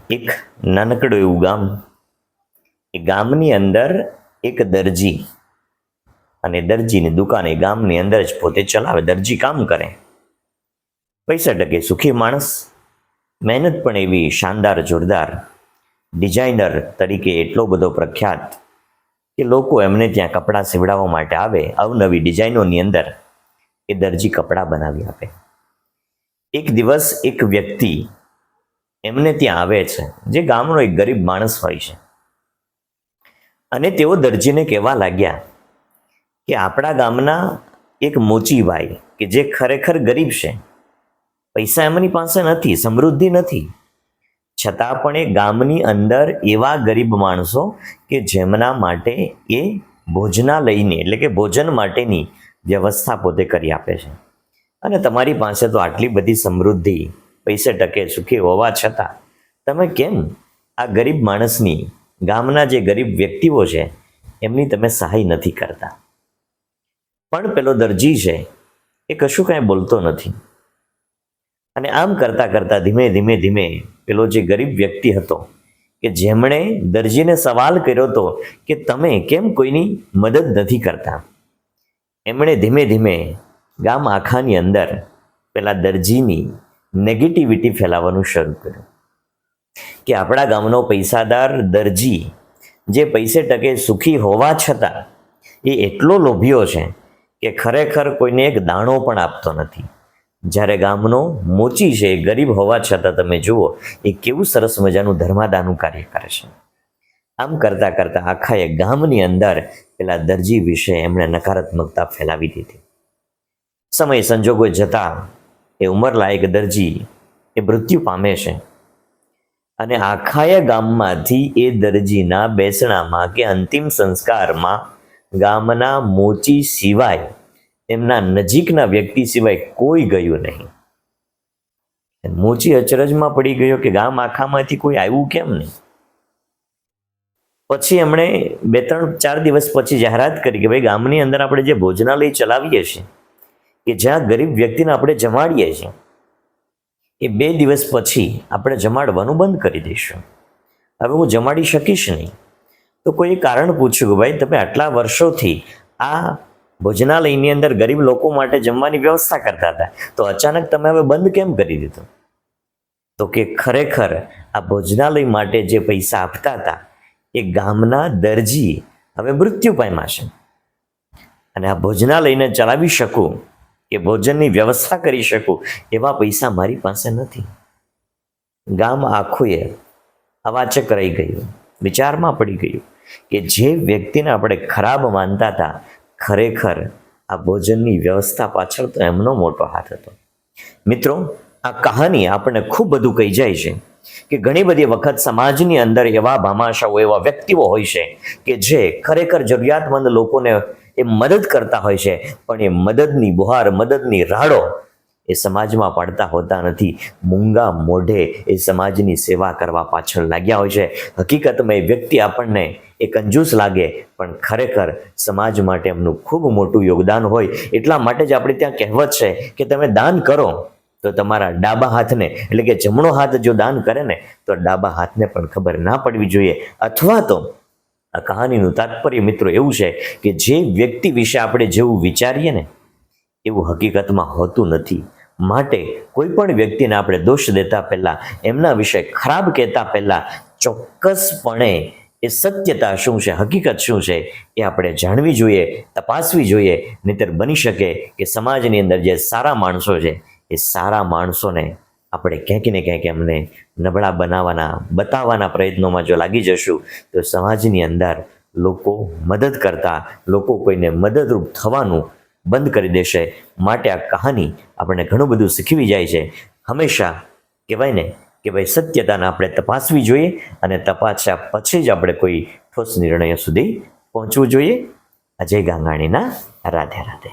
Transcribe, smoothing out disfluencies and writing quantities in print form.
એક નાનકડું એવું ગામ. એ ગામની અંદર એક દરજી અને દરજીની દુકાન એ ગામની અંદર જ પોતે ચલાવે. દરજી કામ કરે, પૈસા ટકે સુખી માણસ, મહેનત પણ એવી શાનદાર જોરદાર, ડિઝાઇનર તરીકે એટલો બધો પ્રખ્યાત કે લોકો એમને ત્યાં કપડાં સીવડાવવા માટે આવે. અવનવી ડિઝાઇનોની અંદર એ દરજી કપડાં બનાવી આપે. એક દિવસ એક વ્યક્તિ એમને ત્યાં આવે છે, જે ગામનો એક ગરીબ માણસ હોય છે, અને તેઓ દરજીને કહેવા લાગ્યા કે આપણા ગામના એક મોચીભાઈ કે જે ખરેખર ગરીબ છે, પૈસા એમની પાસે નથી, સમૃદ્ધિ નથી, છતાં પણ એ ગામની અંદર એવા ગરીબ માણસો કે જેમના માટે એ ભોજનાલયની એટલે કે ભોજન માટેની વ્યવસ્થા પોતે કરી આપે છે. અને તમારી પાસે તો આટલી બધી સમૃદ્ધિ, પૈસે ટકે સુખી હોવા છતાં તમે કેમ આ ગરીબ માણસની, ગામના જે ગરીબ વ્યક્તિઓ છે એમની તમે સહાય નથી કરતા? પણ પેલો દરજી છે એ કશું કાંઈ બોલતો નથી. અને આમ કરતા કરતા ધીમે ધીમે ધીમે પેલો જે ગરીબ વ્યક્તિ હતો કે જેમણે દરજીને સવાલ કર્યો હતો કે તમે કેમ કોઈની મદદ નથી કરતા, એમણે ધીમે ધીમે ગામ આખાની અંદર પેલા દરજીની નેગેટિવિટી ફેલાવવાનું શરૂ કર્યું કે આપણા ગામનો પૈસાદાર દરજી જે પૈસે ટકે સુખી હોવા છતાં એ એટલો લોભિયો છે કે ખરેખર કોઈને એક દાણો પણ આપતો નથી. જ્યારે ગામનો મોચી છે એ ગરીબ હોવા છતાં તમે જુઓ એ કેવું સરસ મજાનું ધર્માદાનું કાર્ય કરે છે. આમ કરતાં કરતાં આખા એ ગામની અંદર પેલા દરજી વિશે એમણે નકારાત્મકતા ફેલાવી દીધી. સમય સંજોગો જતા એ ઉંમરલાયક દરજી એ મૃત્યુ પામે છે, અને આખા ગામમાંથી એ દરજીના બેસણામાં કે અંતિમ સંસ્કારમાં ગામના મોચી સિવાય, એમના નજીકના વ્યક્તિ સિવાય કોઈ ગયું નહીં. મોચી અચરજમાં પડી ગયો કે ગામ આખામાંથી કોઈ આવ્યું કેમ નહીં. પછી એમણે 2-3-4 દિવસ પછી જાહેરાત કરી કે ભાઈ ગામની અંદર આપણે જે ભોજનાલય ચલાવીએ છીએ કે જ્યાં ગરીબ વ્યક્તિને આપણે જમાડીએ છીએ, એ 2 દિવસ પછી આપણે જમાડવાનું બંધ કરી દઈશું. હવે હું જમાડી શકીશ નહીં. તો કોઈ કારણ પૂછ્યું કે ભાઈ તમે આટલા વર્ષોથી આ ભોજનાલયની અંદર ગરીબ લોકો માટે જમવાની વ્યવસ્થા કરતા હતા, તો અચાનક તમે હવે બંધ કેમ કરી દીધું? તો કે ખરેખર આ ભોજનાલય માટે જે પૈસા આપતા હતા એ ગામના દરજી હવે મૃત્યુ પામ્યા છે, અને આ ભોજનાલયને ચલાવી શકું કે ભોજનની વ્યવસ્થા કરી શકું એવા પૈસા મારી પાસે નથી. ગામ આખું એ અવાચક રહી ગયું, વિચારમાં પડી ગયું કે જે વ્યક્તિને આપણે ખરાબ માનતા હતા, ખરેખર આ ભોજનની વ્યવસ્થા પાછળ તો એમનો મોટો હાથ હતો. મિત્રો, આ કહાની આપણને ખૂબ બધું કહી જાય છે કે ઘણી બધી વખત સમાજની અંદર એવા ભામાશાઓ, એવા વ્યક્તિઓ હોય છે કે જે ખરેખર જરૂરિયાતમંદ લોકોને એ મદદ કરતા હોય છે, પણ એ મદદની બુહાર, મદદની રાડો એ સમાજમાં પાડતા હોતા નથી. મૂંગા મોઢે એ સમાજની સેવા કરવા પાછળ લાગ્યા હોય છે. હકીકતમાં એ વ્યક્તિ આપણને એ કંજૂસ લાગે, પણ ખરેખર સમાજ માટે એમનું ખૂબ મોટું યોગદાન હોય. એટલા માટે જ આપણે ત્યાં કહેવત છે કે તમે દાન કરો તો તમારા ડાબા હાથને, એટલે કે જમણો હાથ જો દાન કરે ને તો ડાબા હાથને પણ ખબર ના પડવી જોઈએ. અથવા તો આ કહાનીનું તાત્પર્ય મિત્રો એવું છે કે જે વ્યક્તિ વિશે આપણે જેવું વિચારીએ ને એવું હકીકતમાં હોતું નથી. માટે કોઈ પણ વ્યક્તિને આપણે દોષ દેતા પહેલા, એમના વિશે ખરાબ કહેતા પહેલા ચોક્કસપણે એ સત્યતા શું છે, હકીકત શું છે એ આપણે જાણવી જોઈએ, તપાસવી જોઈએ. નહીંતર બની શકે કે સમાજની અંદર જે સારા માણસો છે એ સારા માણસોને આપણે ક્યાંક ને ક્યાંક એમને નબળા બતાવવાના પ્રયત્નોમાં જો લાગી જશું તો સમાજની અંદર લોકો મદદ કરતા, લોકો કોઈને મદદરૂપ થવાનું બંધ કરી દેશે. માટે આ કહાની આપણને ઘણું બધું શીખવી જાય છે. હંમેશા કહેવાય ને કે ભાઈ સત્યતાને આપણે તપાસવી જોઈએ, અને તપાસ્યા પછી જ આપણે કોઈ ઠોસ નિર્ણયો સુધી પહોંચવું જોઈએ. અજય ગાંગાણીના રાધે રાધે.